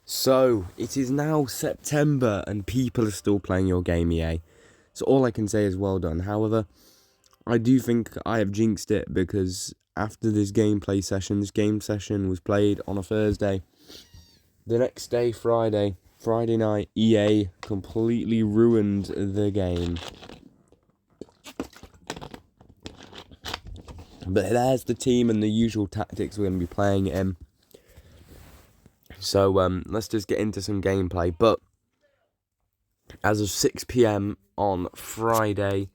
So, it is now September and people are still playing your game, EA. So all I can say is well done. However, I do think I have jinxed it because after this this game session was played on a Thursday. The next day, Friday night, EA completely ruined the game. But there's the team and the usual tactics we're going to be playing in. So let's just get into some gameplay. But as of 6 p.m. on Friday,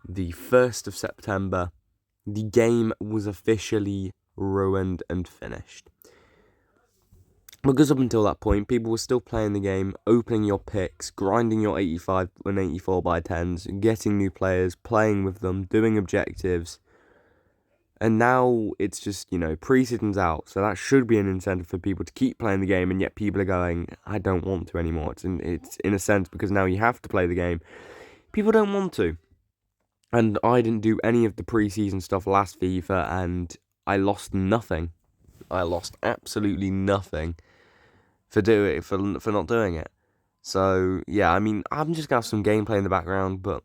the 1st of September, the game was officially ruined and finished. Because up until that point, people were still playing the game, opening your picks, grinding your 85 and 84 by 10s, getting new players, playing with them, doing objectives. And now it's just, pre-season's out, so that should be an incentive for people to keep playing the game, and yet people are going, I don't want to anymore. It's in a sense because now you have to play the game. People don't want to. And I didn't do any of the pre-season stuff last FIFA, and I lost nothing. I lost absolutely nothing for not doing it. So yeah, I mean, I'm just gonna have some gameplay in the background, but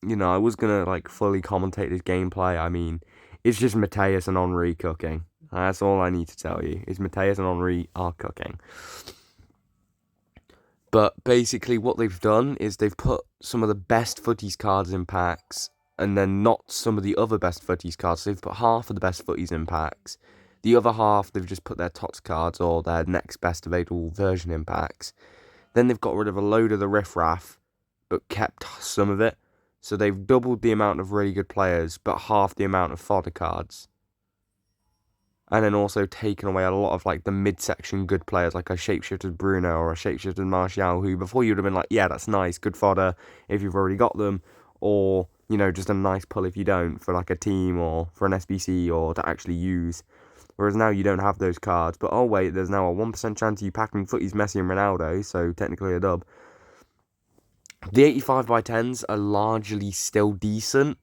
I was gonna fully commentate this gameplay. I mean, it's just Mateus and Henri cooking. That's all I need to tell you. Is Mateus and Henri are cooking. But basically, what they've done is they've put some of the best footies cards in packs, and then not some of the other best footies cards. So they've put half of the best footies in packs. The other half, they've just put their TOTS cards or their next best available version in packs. Then they've got rid of a load of the riffraff, but kept some of it. So they've doubled the amount of really good players, but half the amount of fodder cards. And then also taken away a lot of the midsection good players, like a shapeshifted Bruno or a shapeshifted Martial, who before you would have been like, yeah, that's nice, good fodder if you've already got them, or just a nice pull if you don't for a team or for an SBC or to actually use. Whereas now you don't have those cards, but oh wait, there's now a 1% chance of you packing footies Messi and Ronaldo, so technically a dub. The 85 by 10s are largely still decent.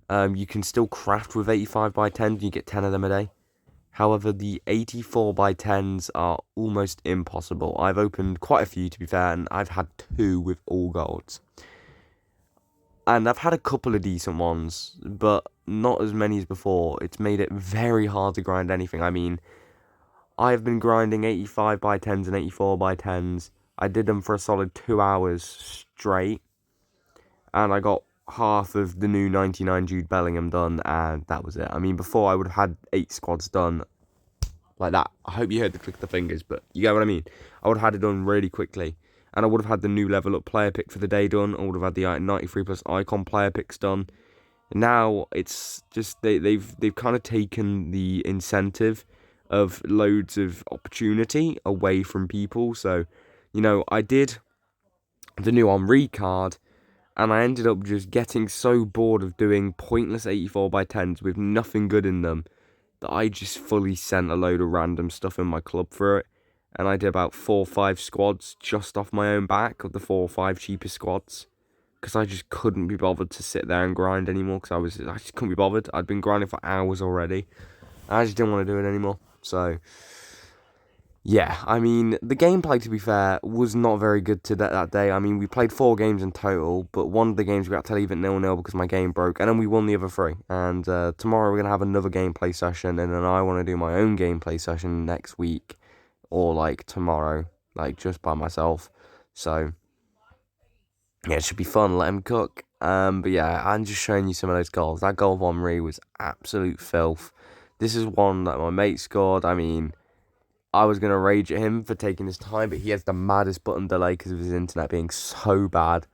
You can still craft with 85 by 10s, and you get 10 of them a day. However, the 84 by 10s are almost impossible. I've opened quite a few, to be fair, and I've had 2 with all golds. And I've had a couple of decent ones, but not as many as before. It's made it very hard to grind anything. I mean, I've been grinding 85 by 10s and 84 by 10s. I did them for a solid 2 hours straight. And I got half of the new 99 Jude Bellingham done, and that was it. I mean, before I would have had 8 squads done like that. I hope you heard the click of the fingers, but you get what I mean. I would have had it done really quickly. And I would have had the new level up player pick for the day done. I would have had the 93 plus icon player picks done. Now it's just they've kind of taken the incentive of loads of opportunity away from people. So, I did the new Henri card, and I ended up just getting so bored of doing pointless 84 by 10s with nothing good in them that I just fully sent a load of random stuff in my club for it. And I did about 4 or 5 squads just off my own back of the 4 or 5 cheapest squads. Because I just couldn't be bothered to sit there and grind anymore. Because I just couldn't be bothered. I'd been grinding for hours already. I just didn't want to do it anymore. So, yeah, I mean, the gameplay, to be fair, was not very good to that day. I mean, we played 4 games in total, but one of the games we had to leave at 0-0 because my game broke, and then we won the other 3. And tomorrow we're going to have another gameplay session, and then I want to do my own gameplay session next week, or, tomorrow, just by myself. So, yeah, it should be fun, let him cook. But yeah, I'm just showing you some of those goals. That goal of Henri was absolute filth. This is one that my mate scored. I mean, I was going to rage at him for taking his time, but he has the maddest button delay because of his internet being so bad.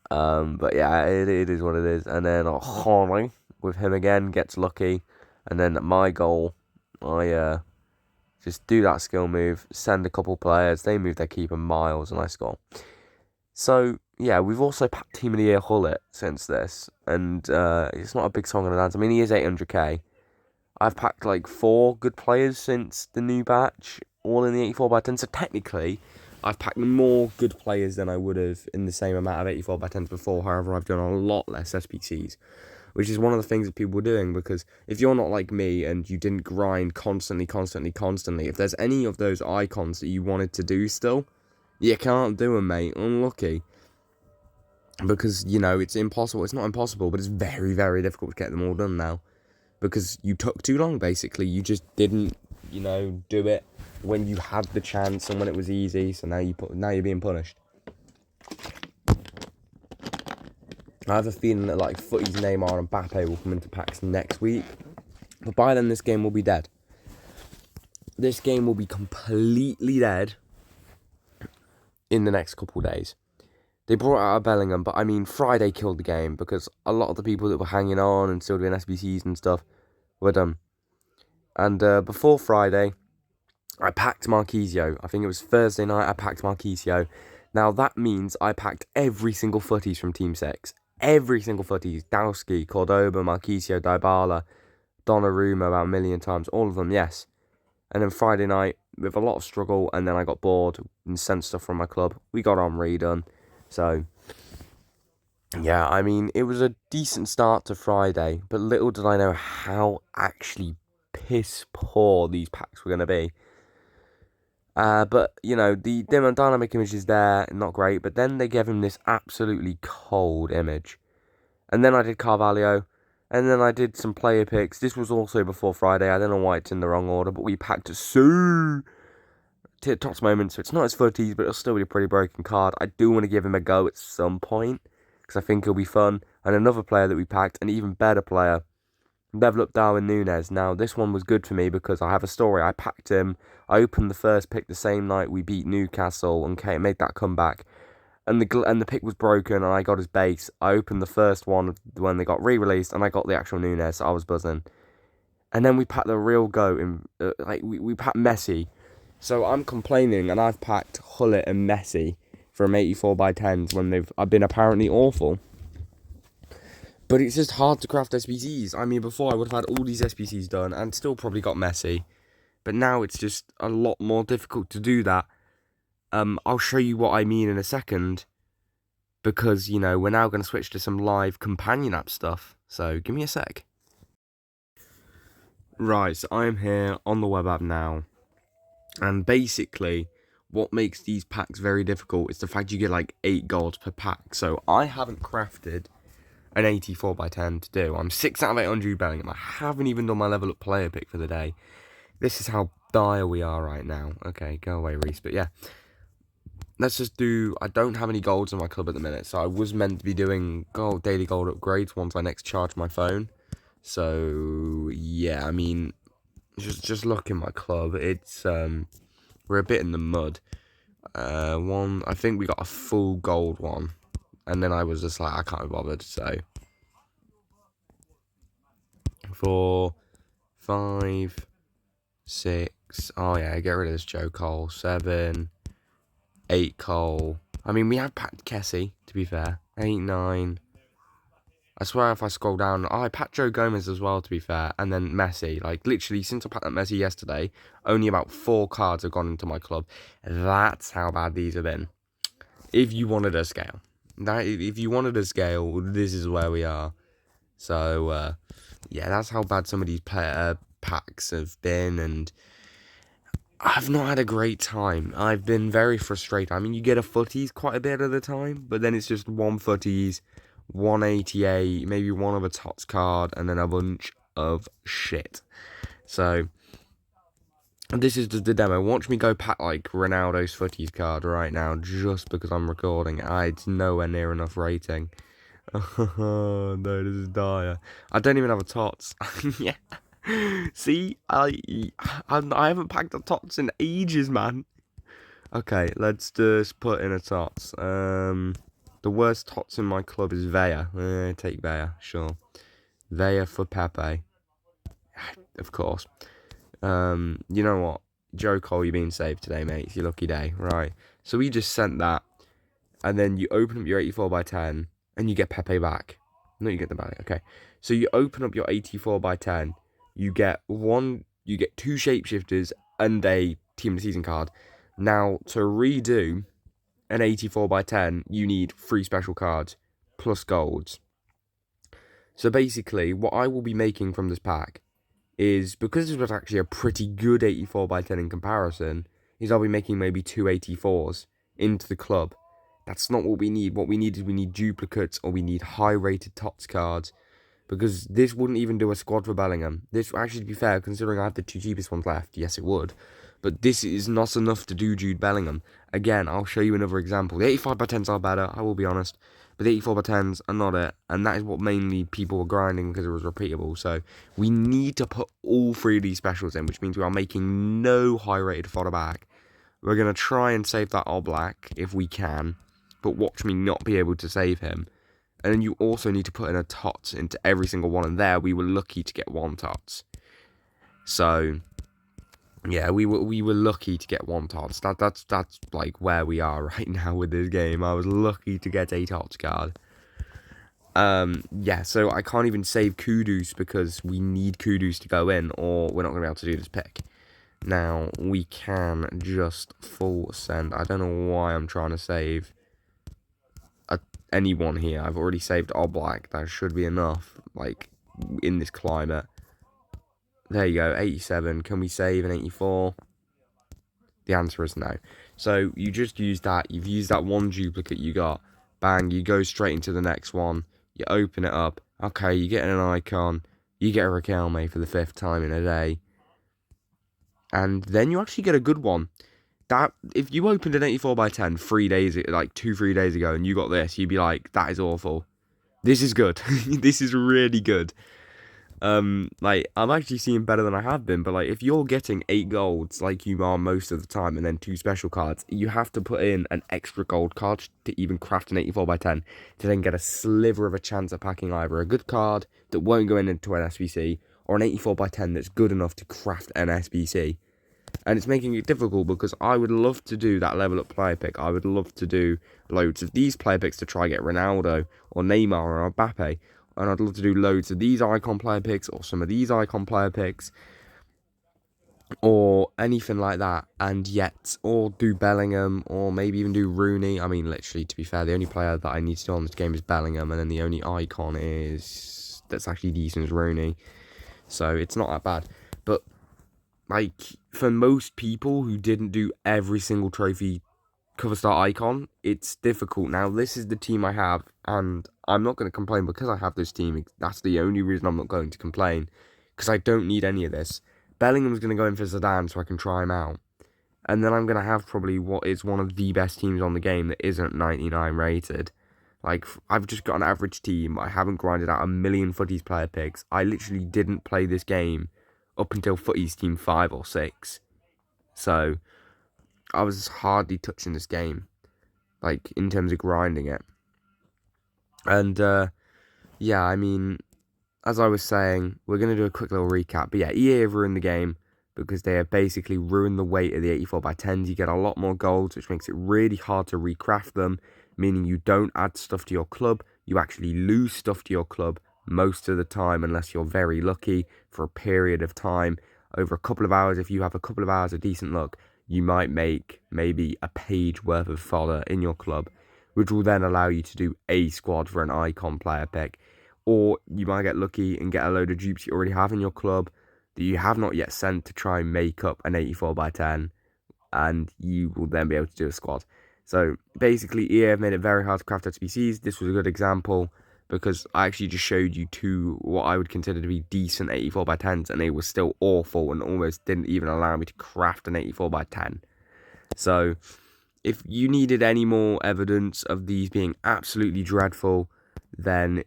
But yeah, it is what it is. And then Henri, with him again, gets lucky. And then at my goal, I just do that skill move, send a couple players, they move their keeper miles, and I score. So, yeah, we've also packed Team of the Year Hullet since this. And it's not a big song and dance. I mean, he is 800k. I've packed 4 good players since the new batch, all in the 84 by 10. So technically, I've packed more good players than I would have in the same amount of 84 by 10s before. However, I've done a lot less SPCs. which is one of the things that people were doing, because if you're not like me and you didn't grind constantly, if there's any of those icons that you wanted to do still, you can't do them, mate. Unlucky. Because, you know, it's impossible. It's not impossible, but it's very, very difficult to get them all done now. Because you took too long, basically. You just didn't, you know, do it when you had the chance and when it was easy. So now you're being punished. I have a feeling that, like, Footy's Neymar and Mbappe will come into packs next week. But by then, this game will be dead. This game will be completely dead in the next couple of days. They brought out a Bellingham, but I mean, Friday killed the game because a lot of the people that were hanging on and still doing SBCs and stuff were done. And before Friday, I packed Marquisio. I think it was Thursday night I packed Marquisio. Now, that means I packed every single footies from Team 6. Every single footies. Dowski, Cordoba, Marquisio, Dybala, Donnarumma about a million times. All of them, yes. And then Friday night, with a lot of struggle, and then I got bored and sent stuff from my club. We got on redone. So, yeah, I mean, it was a decent start to Friday, but little did I know how actually piss poor these packs were going to be. But, you know, the dynamic image is there, not great, but then they gave him this absolutely cold image. And then I did Carvalho, and then I did some player picks. This was also before Friday. I don't know why it's in the wrong order, but we packed Tots moment, so it's not his footies, but it'll still be a pretty broken card. I do want to give him a go at some point, because I think he'll be fun. And another player that we packed, an even better player, level up Darwin Núñez. Now, this one was good for me because I have a story. I packed him. I opened the first pick the same night we beat Newcastle and made that comeback. And the pick was broken, and I got his base. I opened the first one when they got re-released, and I got the actual Núñez, so I was buzzing. And then we packed the real goat, we packed Messi. So I'm complaining, and I've packed Hullet and Messi from 84x10s when I've been apparently awful. But it's just hard to craft SBCs. I mean, before I would have had all these SBCs done and still probably got Messi. But now it's just a lot more difficult to do that. I'll show you what I mean in a second. Because, you know, we're now going to switch to some live companion app stuff. So, give me a sec. Right, so I'm here on the web app now. And basically, what makes these packs very difficult is the fact you get like 8 golds per pack. So, I haven't crafted an 84x10 to do. I'm 6 out of 800 Bellingham. I haven't even done my level up player pick for the day. This is how dire we are right now. Okay, go away, Reese. But yeah, let's just do... I don't have any golds in my club at the minute, so I was meant to be doing daily gold upgrades once I next charge my phone. So, yeah, I mean, just look in my club. It's, we're a bit in the mud. I think we got a full gold one. And then I was just like, I can't be bothered, so... 4, 5, 6... Oh, yeah, get rid of this Joe Cole. 7, 8 Cole. I mean, we have packed Kessie, to be fair. 8, 9... I swear if I scroll down... Oh, I packed Joe Gomez as well, to be fair. And then Messi. Like, literally, since I packed that Messi yesterday, only about 4 cards have gone into my club. That's how bad these have been. If you wanted a scale. If you wanted a scale, this is where we are. So, yeah, that's how bad some of these packs have been, and I've not had a great time. I've been very frustrated. I mean, you get a footies quite a bit of the time, but then it's just 1 footies, 188, maybe one of a Tots card, and then a bunch of shit. So, this is just the demo. Watch me go pack, like, Ronaldo's footies card right now, just because I'm recording. It's nowhere near enough rating. Oh, no, this is dire. I don't even have a Tots. Yeah. See, I haven't packed a Tots in ages, man. Okay, let's just put in a Tots. The worst Tots in my club is Vea. Take Vea, sure. Vea for Pepe. Of course. You know what? Joe Cole, you're being saved today, mate. It's your lucky day. Right. So we just sent that. And then you open up your 84x10. And you get Pepe back. No, you get the back. Okay. So you open up your 84x10. You get 2 shapeshifters and a team of the season card. Now, to redo an 84x10, you need 3 special cards plus golds. So basically, what I will be making from this pack is, because this was actually a pretty good 84 by 10 in comparison, is I'll be making maybe two 84s into the club. That's not what we need. What we need is we need duplicates, or we need high-rated TOTS cards, because this wouldn't even do a squad for Bellingham. This, actually, to be fair, considering I have the two cheapest ones left, yes, it would. But this is not enough to do Jude Bellingham. Again, I'll show you another example. The 85 by 10s are better, I will be honest. But the 84 by 10s are not it. And that is what mainly people were grinding, because it was repeatable. So we need to put all three of these specials in, which means we are making no high-rated fodder back. We're going to try and save that Oblak if we can. But watch me not be able to save him. And then you also need to put in a TOTS into every single one. And there, we were lucky to get one TOTS. So, yeah, we were lucky to get one TOTS. That's like where we are right now with this game. I was lucky to get a TOTS card. Yeah, so I can't even save Kudus because we need Kudus to go in, or we're not going to be able to do this pick. Now, we can just full send. I don't know why I'm trying to save anyone here. I've already saved Oblak. That should be enough, like, in this climate. There you go, 87. Can we save an 84? The answer is no. So you just use that. You've used that one duplicate you got. Bang, you go straight into the next one. You open it up. Okay, you get an icon. You get a Riquelme for the 5th time in a day. And then you actually get a good one. That, if you opened an 84 by 10 3 days, like 2-3 days ago, and you got this, you'd be like, that is awful. This is good. This is really good. Like, I'm actually seeing better than I have been, but like, if you're getting 8 golds like you are most of the time, and then 2 special cards, you have to put in an extra gold card to even craft an 84 by 10 to then get a sliver of a chance at packing either a good card that won't go into an SBC, or an 84 by 10 that's good enough to craft an SBC. And it's making it difficult, because I would love to do that level up player pick. I would love to do loads of these player picks to try get Ronaldo or Neymar or Mbappe. And I'd love to do loads of these icon player picks, or some of these icon player picks, or anything like that. And yet, or do Bellingham, or maybe even do Rooney. I mean, literally, to be fair, the only player that I need to do on this game is Bellingham, and then the only icon that's actually decent is Rooney. So it's not that bad. But like, for most people who didn't do every single trophy cover star icon, it's difficult. Now, this is the team I have, and I'm not going to complain because I have this team. That's the only reason I'm not going to complain, because I don't need any of this. Bellingham's going to go in for Zidane so I can try him out. And then I'm going to have probably what is one of the best teams on the game that isn't 99 rated. Like, I've just got an average team. I haven't grinded out a million footies player picks. I literally didn't play this game up until footies team 5 or 6. So I was hardly touching this game, like, in terms of grinding it. And, yeah, I mean, as I was saying, we're going to do a quick little recap. But yeah, EA have ruined the game, because they have basically ruined the weight of the 84 by 10s. You get a lot more golds, which makes it really hard to recraft them, meaning you don't add stuff to your club. You actually lose stuff to your club most of the time, unless you're very lucky for a period of time. Over a couple of hours, if you have a couple of hours of decent luck, you might make maybe a page worth of fodder in your club, which will then allow you to do a squad for an icon player pick. Or you might get lucky and get a load of dupes you already have in your club that you have not yet sent to try and make up an 84 by 10, and you will then be able to do a squad. So basically, EA have made it very hard to craft SBCs. This was a good example, because I actually just showed you two what I would consider to be decent 84 by 10s, and they were still awful and almost didn't even allow me to craft an 84 by 10. So if you needed any more evidence of these being absolutely dreadful, then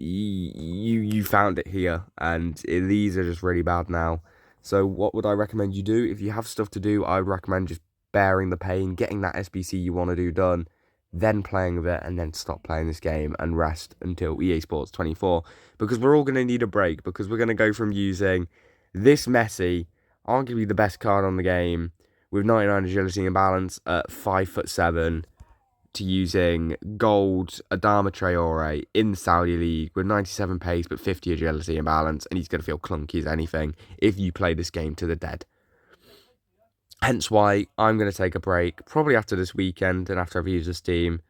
you found it here, and these are just really bad now. So what would I recommend you do? If you have stuff to do, I would recommend just bearing the pain, getting that SBC you want to do done, then playing with it, and then stop playing this game and rest until EA Sports 24, because we're all going to need a break, because we're going to go from using this Messi, arguably the best card on the game, with 99 agility and balance at 5'7", to using gold Adama Traore in the Saudi League with 97 pace but 50 agility and balance, and he's going to feel clunky as anything if you play this game to the dead. Hence why I'm going to take a break, probably after this weekend and after I've used this team.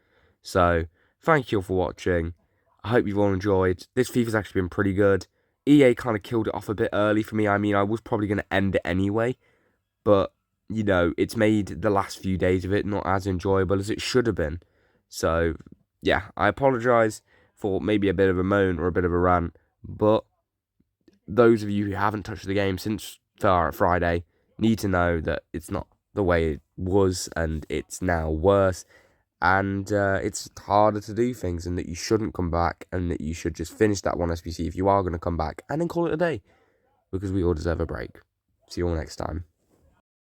So, thank you all for watching. I hope you've all enjoyed. This FIFA's actually been pretty good. EA kind of killed it off a bit early for me. I mean, I was probably going to end it anyway, but, it's made the last few days of it not as enjoyable as it should have been. So, yeah, I apologise for maybe a bit of a moan or a bit of a rant, but those of you who haven't touched the game since Friday need to know that it's not the way it was, and it's now worse, and it's harder to do things, and that you shouldn't come back, and that you should just finish that one SBC if you are going to come back, and then call it a day, because we all deserve a break. See you all next time.